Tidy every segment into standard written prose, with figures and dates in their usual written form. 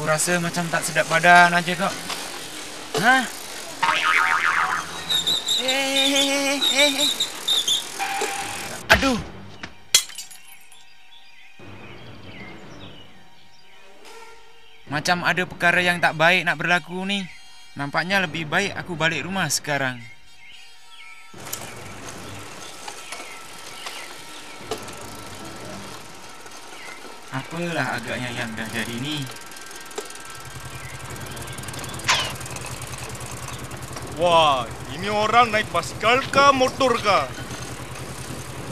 rasa macam tak sedap badan aja kok. Hah? Aduh. Macam ada perkara yang tak baik nak berlaku ni. Nampaknya lebih baik aku balik rumah sekarang. Apalah agaknya yang dah jadi ni. Wah, ini orang naik basikal kah, motor kah?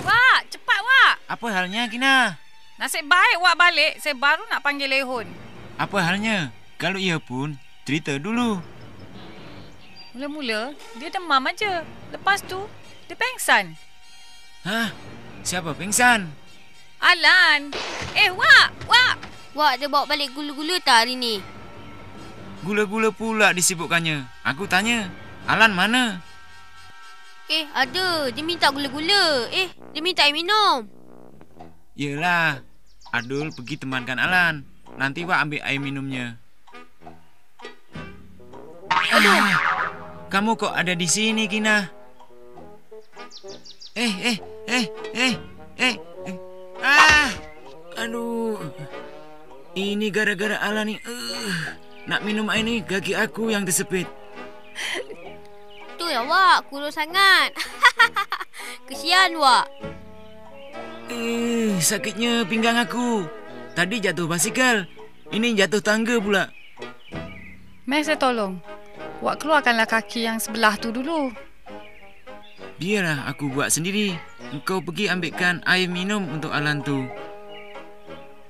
Wak, cepat Wak. Apa halnya, Kina? Nasib baik Wak balik. Saya baru nak panggil Lehun. Apa halnya? Kalau ia pun, cerita dulu. Mula-mula, dia demam aja. Lepas tu, dia pengsan. Hah? Siapa pingsan? Alan. Wak. Wak, dia bawa balik gula-gula tak hari ni? Gula-gula pula disibukkannya. Aku tanya, Alan mana? Ada. Dia minta gula-gula. Dia minta air minum. Yelah, Adul pergi temankan Alan. Nanti Wak ambil air minumnya. Kamu kok ada di sini, Kina? Aduh. Ini gara-gara Alan ni. Nak minum air ni, kaki aku yang tersepit. Tu ya, Wak. Kurus sangat. Kesian, Wak. Sakitnya pinggang aku. Tadi jatuh basikal. Ini jatuh tangga pula. Mari saya tolong. Wak keluarkanlah kaki yang sebelah tu dulu. Biarlah aku buat sendiri. Engkau pergi ambilkan air minum untuk Alan tu.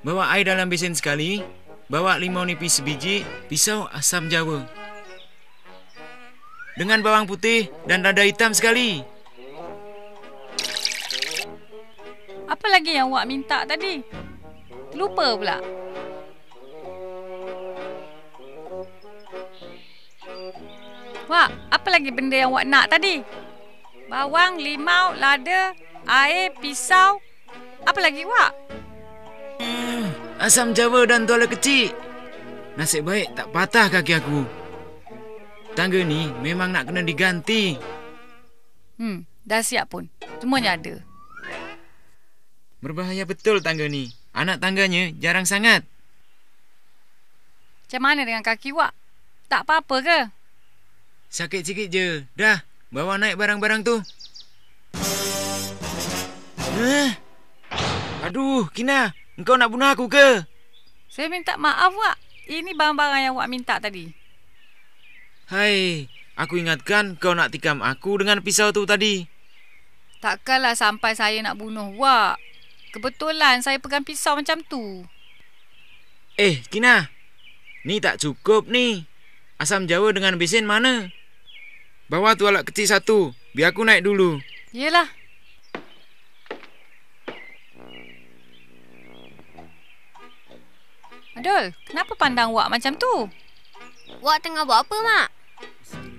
Bawa air dalam besen sekali. Bawa limau nipis sebiji, pisau asam jawa. Dengan bawang putih dan lada hitam sekali. Apa lagi yang Wak minta tadi? Lupa pula. Wak, apa lagi benda yang Wak nak tadi? Bawang, limau, lada, air, pisau. Apa lagi, Wak? Asam jawa dan tuala kecil. Nasib baik tak patah kaki aku. Tangga ni memang nak kena diganti. Dah siap pun. Semuanya ada. Berbahaya betul tangga ni. Anak tangganya jarang sangat. Macam mana dengan kaki Wak? Tak apa-apa ke? Sakit sikit je. Dah, bawa naik barang-barang tu. Aduh, Kina. Engkau nak bunuh aku ke? Saya minta maaf, Wak. Ini barang-barang yang Wak minta tadi. Hai, aku ingatkan kau nak tikam aku dengan pisau tu tadi. Takkanlah sampai saya nak bunuh Wak. Kebetulan saya pegang pisau macam tu. Kina. Ni tak cukup ni. Asam jawa dengan besen mana? Bawa tu alat kecil satu. Biar aku naik dulu. Yelah. Adul, kenapa pandang Wak macam tu? Wak tengah buat apa, Mak?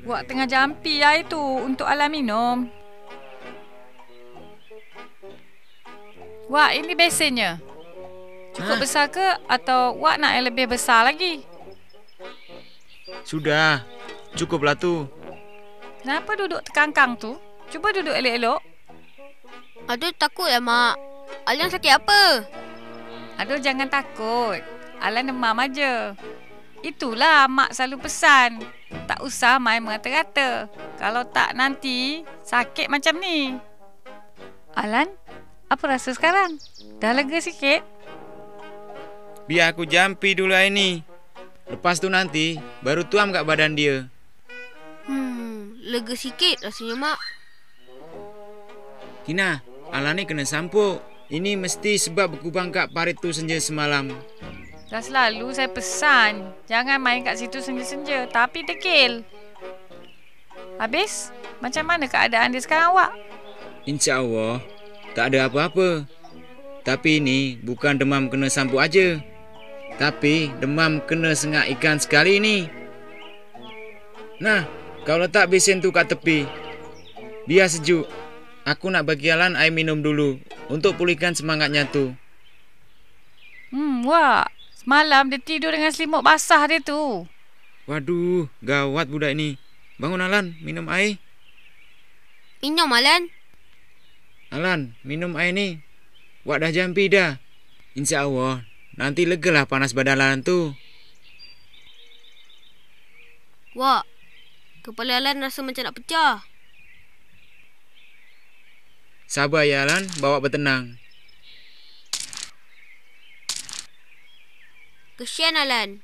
Wak tengah jampi air tu untuk Alan minum. Wak, ini besennya. Cukup besar ke atau Wak nak yang lebih besar lagi? Sudah, cukuplah tu. Kenapa duduk terkangkang tu? Cuba duduk elok-elok. Aduh, takut ya, Mak. Alan sakit apa? Aduh, jangan takut. Alan demam aja. Itulah Mak selalu pesan. Tak usah main mengata-kata. Kalau tak nanti sakit macam ni. Alan, apa rasa sekarang? Dah lega sikit? Biar aku jampi dulu air ni. Lepas tu nanti baru tuam kat badan dia. Lega sikit rasanya, Mak. Kina, Alan ni kena sampuk. Ini mesti sebab berkubang kat parit tu senja semalam. Dah selalu saya pesan. Jangan main kat situ senja-senja. Tapi degil. Habis, macam mana keadaan dia sekarang, Wak? InsyaAllah, tak ada apa-apa. Tapi ini bukan demam kena sampuk aja. Tapi demam kena sengak ikan sekali ni. Nah, kau letak besen tu kat tepi. Biar sejuk. Aku nak bagi Alan air minum dulu untuk pulihkan semangatnya tu. Wak. Semalam dia tidur dengan selimut basah dia tu. Waduh, gawat budak ini. Bangun Alan, minum air. Minum, Alan. Alan, minum air ni. Wak dah jampi dah. InsyaAllah, nanti legalah panas badan Alan tu. Wak, kepala Alan rasa macam nak pecah. Sabar ya Alan, bawa bertenang. Kesian Alan.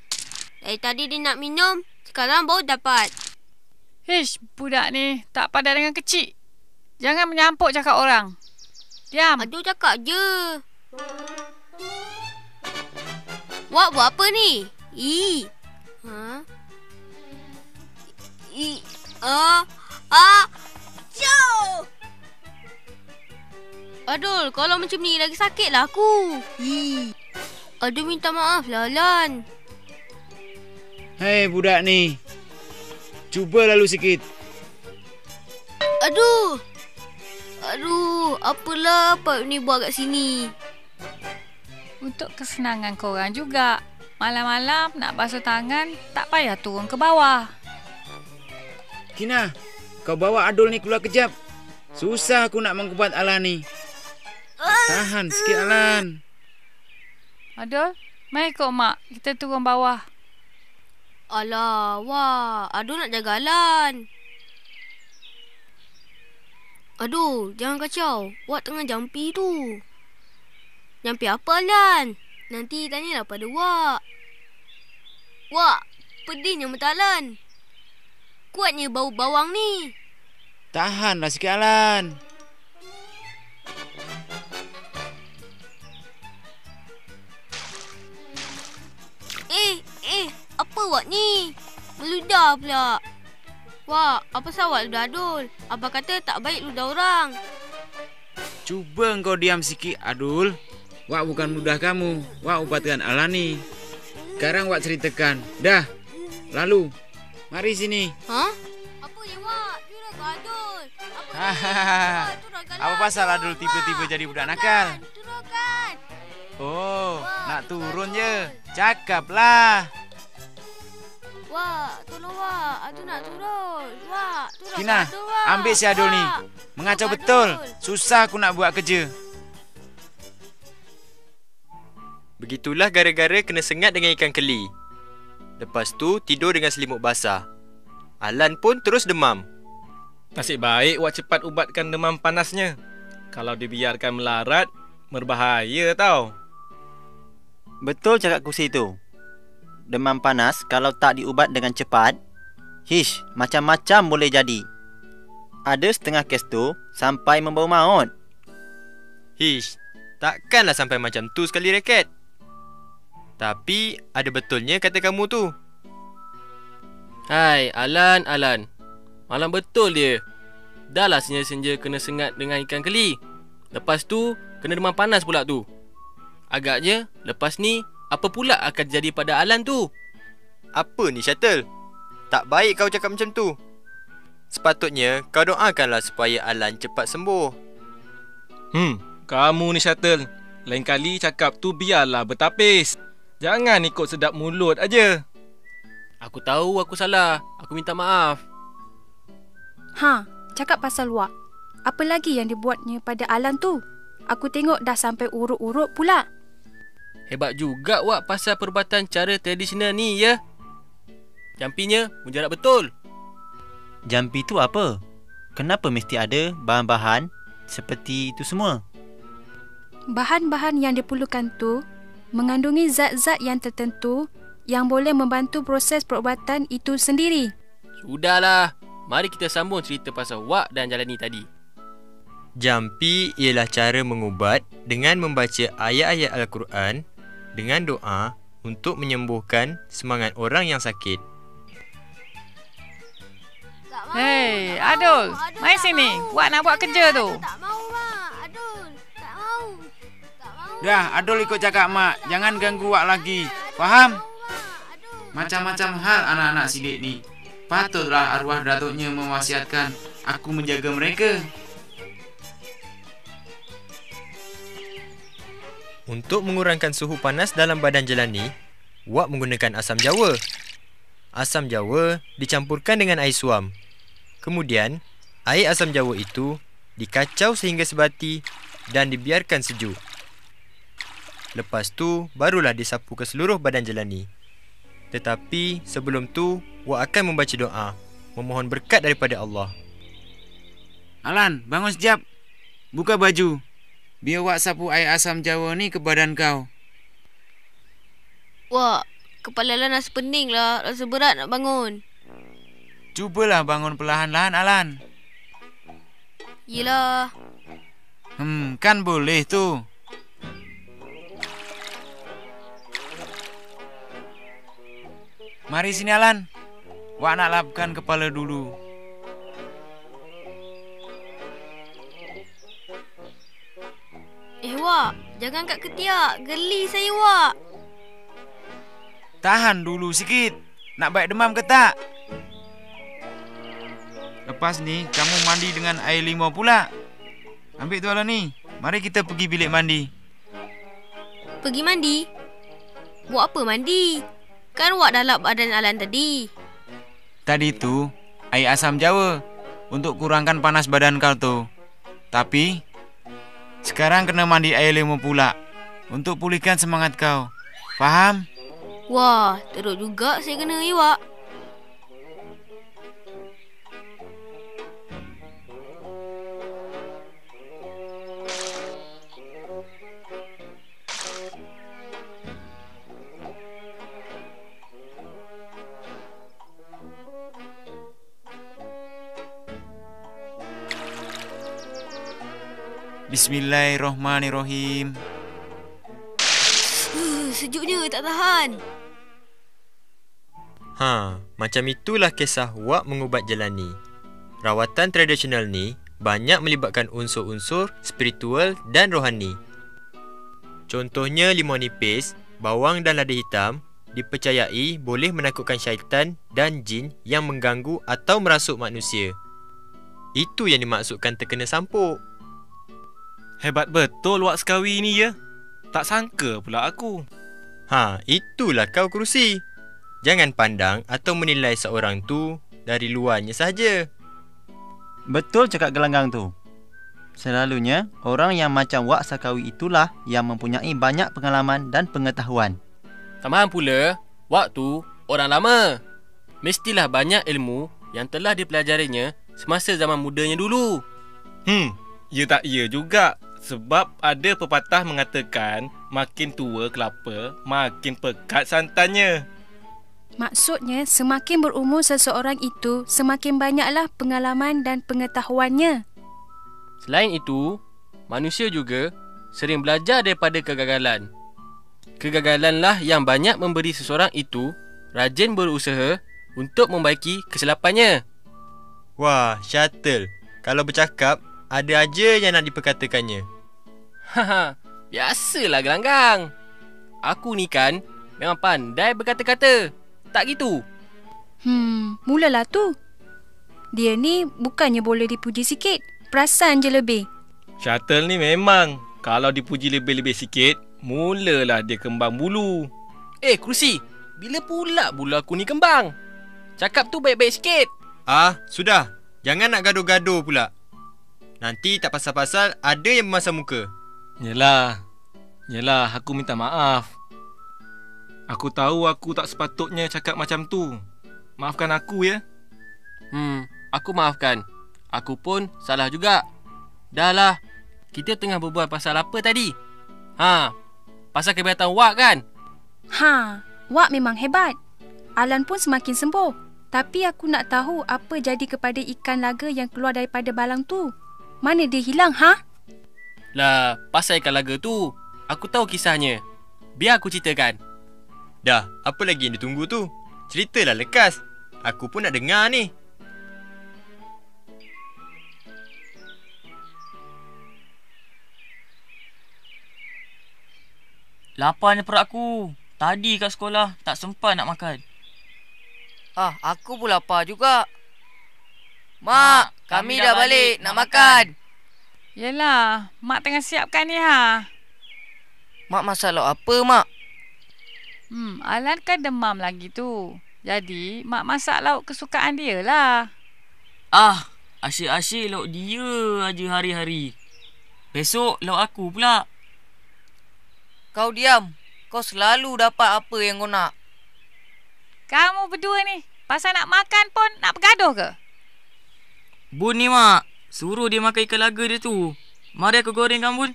Dari tadi dia nak minum, sekarang baru dapat. Hish, budak ni tak padan dengan kecil. Jangan menyampuk cakap orang. Diam. Aduh, cakap je. Wak buat apa ni? Ha? Jauh! Adul, kalau macam ni lagi sakitlah aku. Aduh, minta maaf lah, Alan. Hei budak ni, cuba lalu sikit. Aduh, apalah Pak ni buat kat sini? Untuk kesenangan korang juga. Malam-malam nak basuh tangan, tak payah turun ke bawah. Kina, kau bawa Adul ni keluar kejap. Susah aku nak mengkubat Alan ni. Tahan sikit Alan. Adul, mari ikut mak. Kita turun bawah. Alah, Wak. Aduh, nak jaga Alan. Aduh, jangan kacau. Wak tengah jampi tu. Jampi apa, Alan? Nanti tanyalah pada Wak. Wak, pedihnya mata Alan. Kuatnya bau bawang ni. Tahanlah sikit Alan. Apa Wak ni? Meludah pula. Wak, apa sawak ludah Adul? Abang kata tak baik ludah orang. Cuba engkau diam sikit Adul. Wak bukan mudah kamu. Wak ubatkan Alan ni. Sekarang Wak ceritakan. Dah, lalu. Mari sini. Ha? Apa ni Wak? Juragan Adul. Apa pasal Adul tiba-tiba jadi budak nakal? Turunkan. Oh, Wak, nak turun Adul. je. Cakaplah. Wak, tolong Wak. Adul nak turun. Wak, turun Kina, Adul, Wak. ambil si Adul ni. Wak, Mengacau turun betul. Adul. Susah aku nak buat kerja. Begitulah gara-gara kena sengat dengan ikan keli. Lepas tu tidur dengan selimut basah. Alan pun terus demam. Nasib baik Wak cepat ubatkan demam panasnya. Kalau dibiarkan melarat, berbahaya tau. Betul cakap kursi tu. Demam panas kalau tak diubat dengan cepat, macam-macam boleh jadi. Ada setengah kes tu sampai membawa maut. Takkanlah sampai macam tu sekali raket. Tapi ada betulnya kata kamu tu. Hai, Alan. Malam betul dia. Dah lah senja-senja kena sengat dengan ikan keli. Lepas tu, kena demam panas pula tu. Agaknya, lepas ni, apa pula akan jadi pada Alan tu? Apa ni Shuttle? Tak baik kau cakap macam tu. Sepatutnya kau doakanlah supaya Alan cepat sembuh. Kamu ni Shuttle. Lain kali cakap tu biarlah bertapis. Jangan ikut sedap mulut aja. Aku tahu aku salah. Aku minta maaf. Cakap pasal Wak. Apa lagi yang dibuatnya pada Alan tu? Aku tengok dah sampai urut-urut pula. Hebat juga Wak pasal perubatan cara tradisional ni ya. Jampinya mujarab betul. Jampi tu apa? Kenapa mesti ada bahan-bahan seperti itu semua? Bahan-bahan yang diperlukan tu mengandungi zat-zat yang tertentu yang boleh membantu proses perubatan itu sendiri. Sudahlah. Mari kita sambung cerita pasal Wak dan Jalani tadi. Jampi ialah cara mengubat dengan membaca ayat-ayat Al-Quran dengan doa untuk menyembuhkan semangat orang yang sakit. Hei, Adul, mari sini. Wak nak buat kerja tu. Tak mau, Mak. Adul, tak mau. Dah, Adul ikut cakap mak. Jangan ganggu Wak lagi. Faham? Macam-macam hal anak-anak sidik ni. Patutlah arwah datuknya mewasiatkan aku menjaga mereka. Untuk mengurangkan suhu panas dalam badan Jalani, Wak menggunakan asam jawa. Asam jawa dicampurkan dengan air suam. Kemudian, air asam jawa itu dikacau sehingga sebati dan dibiarkan sejuk. Lepas tu, barulah disapu ke seluruh badan Jelani. Tetapi sebelum tu, Wak akan membaca doa, memohon berkat daripada Allah. Alan, bangun sekejap. Buka baju. Biar Wak sapu air asam jawa ni ke badan kau. Wak, kepala Alan rasa pening lah. Rasa berat nak bangun. Cubalah bangun perlahan-lahan, Alan. Yelah. Kan boleh tu. Mari sini, Alan. Wak nak lapkan kepala dulu. Wak, jangan kat ketiak. Geli saya, Wak. Tahan dulu sikit. Nak baik demam ke tak? Lepas ni, kamu mandi dengan air limau pula. Ambil tu, Alan ni. Mari kita pergi bilik mandi. Pergi mandi? Buat apa mandi? Kan Wak dah lap badan Alan tadi. Tadi tu, air asam jawa. Untuk kurangkan panas badan kau tu. Tapi, sekarang kena mandi air limau pula. Untuk pulihkan semangat kau. Faham? Wah, teruk juga saya kena, Wak. Bismillahirrohmanirrohim. Sejuknya tak tahan. Macam itulah kisah Wak mengubat Jelani. Rawatan tradisional ni banyak melibatkan unsur-unsur spiritual dan rohani. Contohnya limau nipis, bawang dan lada hitam dipercayai boleh menakutkan syaitan dan jin yang mengganggu atau merasuk manusia. Itu yang dimaksudkan terkena sampuk. Hebat betul Wak Sekawi ni ya. Tak sangka pula aku. Itulah kau kerusi. Jangan pandang atau menilai seorang tu dari luarnya sahaja. Betul cakap gelanggang tu. Selalunya, orang yang macam Wak Sakawi itulah yang mempunyai banyak pengalaman dan pengetahuan. Tambahan pula, Wak tu orang lama. Mestilah banyak ilmu yang telah dipelajarinya semasa zaman mudanya dulu. Ya tak ya juga. Sebab ada pepatah mengatakan makin tua kelapa, makin pekat santannya. Maksudnya, semakin berumur seseorang itu, semakin banyaklah pengalaman dan pengetahuannya. Selain itu, manusia juga sering belajar daripada kegagalan. Kegagalanlah yang banyak memberi seseorang itu rajin berusaha untuk membaiki kesilapannya. Wah, Shuttle. Kalau bercakap, ada aja yang nak diperkatakannya. Biasalah gelanggang. Aku ni kan memang pandai berkata-kata. Tak gitu? Mulalah tu. Dia ni bukannya boleh dipuji sikit. Perasan je lebih. Shuttle ni memang kalau dipuji lebih-lebih sikit, mulalah dia kembang bulu. Kerusi. Bila pula bulu aku ni kembang? Cakap tu baik-baik sikit. Sudah. Jangan nak gaduh-gaduh pula. Nanti tak pasal-pasal ada yang memasang muka. Yelah, aku minta maaf. Aku tahu aku tak sepatutnya cakap macam tu. Maafkan aku ya. Aku maafkan. Aku pun salah juga. Dah lah. Kita tengah berbual pasal apa tadi? Pasal kebaikan Wak kan? Wak memang hebat. Alan pun semakin sembuh. Tapi aku nak tahu apa jadi kepada ikan laga yang keluar daripada balang tu. Mana dia hilang, Lah, pasal ikan laga tu, aku tahu kisahnya. Biar aku ceritakan. Dah, apa lagi yang ditunggu tu? Ceritalah lekas. Aku pun nak dengar ni. Laparnya perut aku. Tadi kat sekolah tak sempat nak makan. Aku pun lapar juga. Mak, kami dah balik nak makan. Yelah, Mak tengah siapkan ni Mak masak lauk apa, Mak? Alan kan demam lagi tu. Jadi, mak masak lauk kesukaan dia lah. Ah, asyik-asyik lauk dia aja hari-hari. Besok lauk aku pula. Kau diam. Kau selalu dapat apa yang kau nak. Kamu berdua ni, pasal nak makan pun nak bergaduh ke? Bun ni, Mak. Suruh dia makan ikan laga dia tu. Mari aku gorengkan, Bun.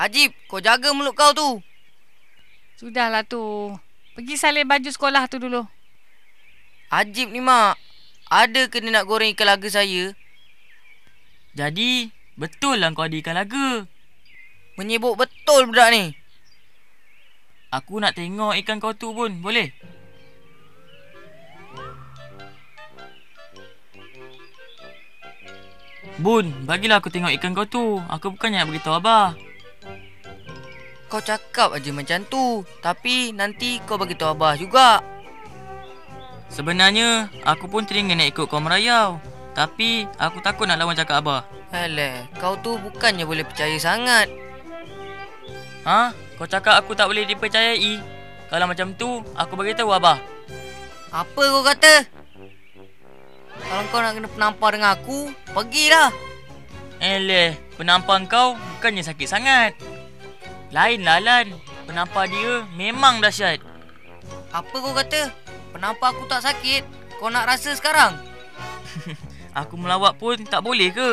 Ajib, kau jaga mulut kau tu. Sudahlah tu. Pergi salin baju sekolah tu dulu. Ajib ni, Mak. Ada ke dia nak goreng ikan laga saya? Jadi, betul lah kau ada ikan laga. Menyibuk betul budak ni. Aku nak tengok ikan kau tu, Bun. Boleh? Bun, bagilah aku tengok ikan kau tu. Aku bukannya nak beritahu Abah. Kau cakap aja macam tu. Tapi nanti kau bagi tahu Abah juga. Sebenarnya, aku pun teringin nak ikut kau merayau. Tapi, aku takut nak lawan cakap Abah. Alah, kau tu bukannya boleh percaya sangat. Ha? Kau cakap aku tak boleh dipercayai? Kalau macam tu, aku beritahu Abah. Apa kau kata? Kalau kau nak kena penampar dengan aku, pergilah. Penampar kau bukannya sakit sangat. Lainlah, Lan. Penampar dia memang dahsyat. Apa kau kata? Penampar aku tak sakit? Kau nak rasa sekarang? Aku melawak pun tak boleh ke?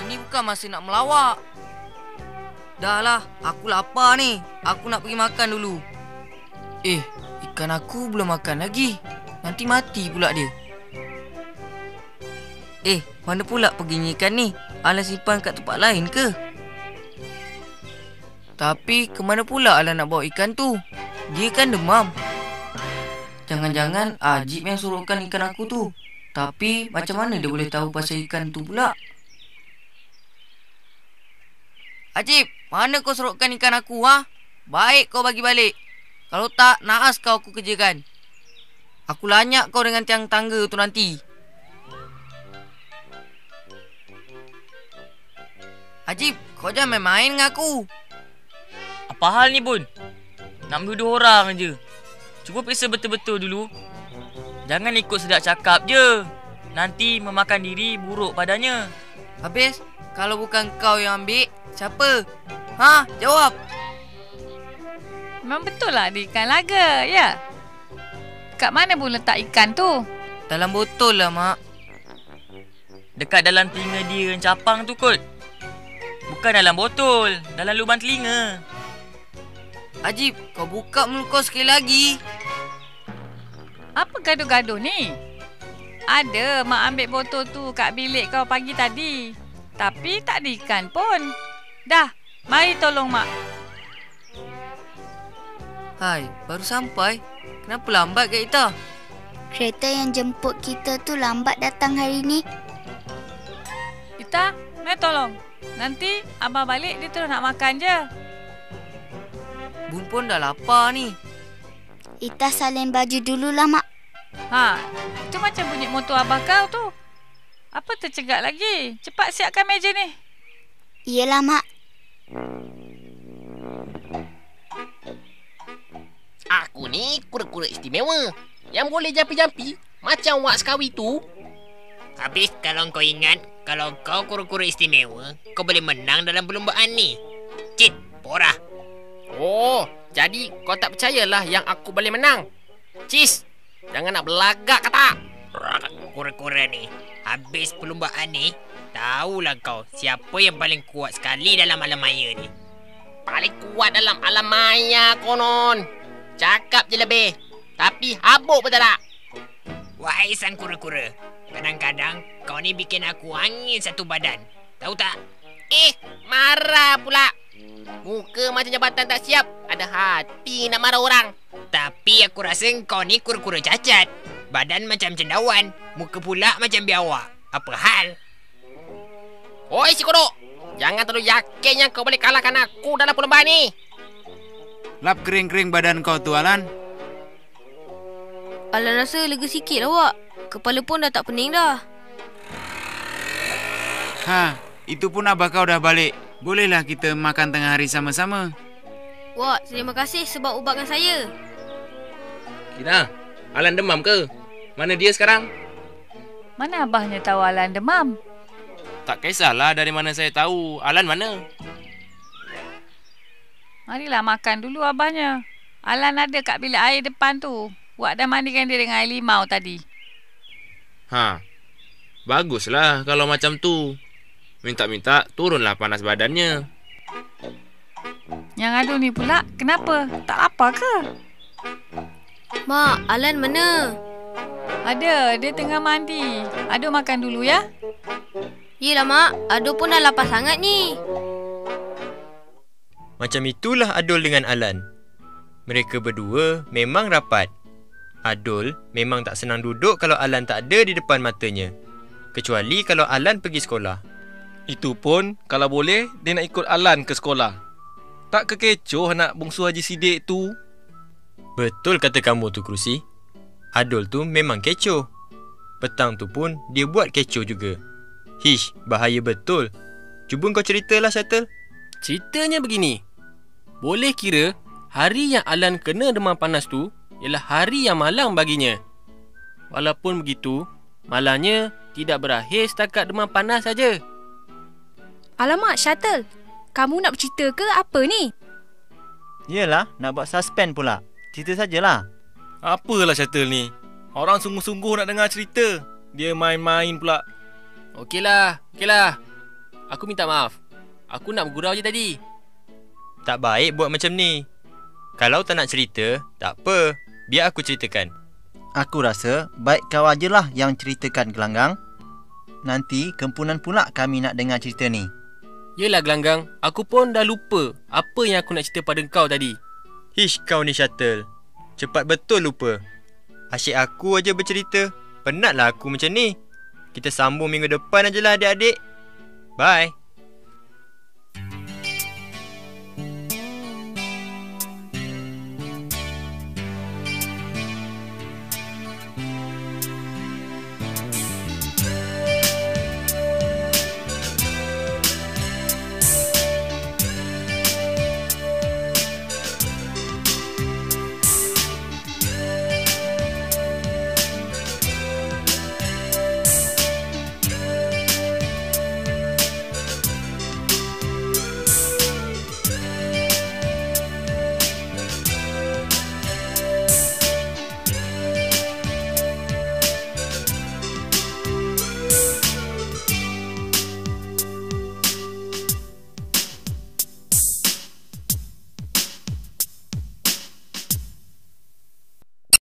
Ini bukan masa nak melawak. Dah lah, aku lapar ni. Aku nak pergi makan dulu. Ikan aku belum makan lagi. Nanti mati pula dia. Mana pula perginya ikan ni? Alan simpan kat tempat lain ke? Tapi ke mana pula Alan nak bawa ikan tu? Dia kan demam. Jangan-jangan Ajib yang suruhkan ikan aku tu. Tapi macam mana dia boleh tahu pasal ikan tu pula? Ajib, mana kau suruhkan ikan aku, ha? Baik kau bagi balik. Kalau tak, naas kau aku kerjakan. Aku lanyak kau dengan tiang tangga tu nanti. Ajib, kau jangan main-main dengan aku. Apa hal ni, Bun? Nak menuduh orang je. Cuba periksa betul-betul dulu. Jangan ikut sedap cakap je. Nanti memakan diri buruk padanya. Habis, kalau bukan kau yang ambil, siapa? Ha? Jawab. Memang betul lah ada ikan laga, ya? Kat mana pun letak ikan tu? Dalam botol lah, Mak. Dekat dalam telinga dia yang capang tu kot. Bukan dalam botol, dalam lubang telinga. Ajib, kau buka mulut kau sekali lagi. Apa gaduh-gaduh ni? Ada mak ambil botol tu kat bilik kau pagi tadi. Tapi tak ada ikan pun. Dah, mari tolong mak. Hai, baru sampai. Kenapa lambat Kak Ita? Kereta yang jemput kita tu lambat datang hari ni. Ita, mari tolong. Nanti abang balik dia terus nak makan je. Bun pun dah lapar ni. Ita salin baju dululah, Mak. Ha, itu macam bunyi motor abah kau tu. Apa tercegat lagi? Cepat siapkan meja ni. Iyalah, Mak. Aku ni kura-kura istimewa yang boleh jampi-jampi macam Wak Sekawi tu. Habis kalau kau ingat, kalau kau kura-kura istimewa, kau boleh menang dalam perlombaan ni. Cit, porah. Oh, jadi kau tak percayalah yang aku boleh menang. Cis, jangan nak belagak kata. Kura-kura ni, habis perlombaan ni, tahulah kau siapa yang paling kuat sekali dalam alam maya ni. Paling kuat dalam alam maya konon. Cakap je lebih. Tapi habuk betul tak? Wahai sang kura-kura, kadang-kadang kau ni bikin aku angin satu badan. Tahu tak? Marah pula. Muka macam jabatan tak siap. Ada hati nak marah orang. Tapi aku rasa kau ni kura-kura cacat. Badan macam cendawan, muka pula macam biawak. Apa hal? Oi si kodok, jangan terlalu yakin yang kau boleh kalahkan aku dalam perlombaan ni. Lap kering-kering badan kau tu, Alan. Alan rasa lega sikit lah, Wak. Kepala pun dah tak pening dah. Ha, itu pun abah kau dah balik. Bolehlah kita makan tengah hari sama-sama. Wak, terima kasih sebab ubatkan saya. Gina, Alan demam ke? Mana dia sekarang? Mana abahnya tahu Alan demam? Tak kisahlah dari mana saya tahu. Alan mana? Marilah makan dulu abahnya. Alan ada kat bilik air depan tu. Wak dah mandikan dia dengan air limau tadi. Ha, baguslah kalau macam tu. Minta-minta turunlah panas badannya. Yang adu ni pula, kenapa? Tak lapar ke? Mak, Alan mana? Ada, dia tengah mandi. Adu makan dulu ya. Yelah mak, Adul pun dah lapar sangat ni. Macam itulah Adul dengan Alan. Mereka berdua memang rapat. Adul memang tak senang duduk kalau Alan tak ada di depan matanya. Kecuali kalau Alan pergi sekolah. Itu pun kalau boleh dia nak ikut Alan ke sekolah. Tak kekecoh anak bungsu Haji Sidik tu. Betul kata kamu tu, Kerusi. Adul tu memang kecoh. Petang tu pun dia buat kecoh juga. Hish, bahaya betul. Cuba kau ceritalah, Shuttle. Ceritanya begini. Boleh kira hari yang Alan kena demam panas tu ialah hari yang malang baginya. Walaupun begitu, malangnya tidak berakhir setakat demam panas saja. Alamak, Shuttle. Kamu nak bercerita ke apa ni? Yelah, nak buat suspend pula. Cerita sajalah. Apalah Shuttle ni? Orang sungguh-sungguh nak dengar cerita. Dia main-main pula. Okeylah. Aku minta maaf. Aku nak bergurau je tadi. Tak baik buat macam ni. Kalau tak nak cerita, tak apa. Biar aku ceritakan. Aku rasa baik kau ajalah yang ceritakan, Gelanggang. Nanti kempunan pula kami nak dengar cerita ni. Yelah Gelanggang, aku pun dah lupa apa yang aku nak cerita pada kau tadi. Hish, kau ni Shuttle. Cepat betul lupa. Asyik aku aja bercerita. Penatlah aku macam ni. Kita sambung minggu depan ajalah adik-adik. Bye.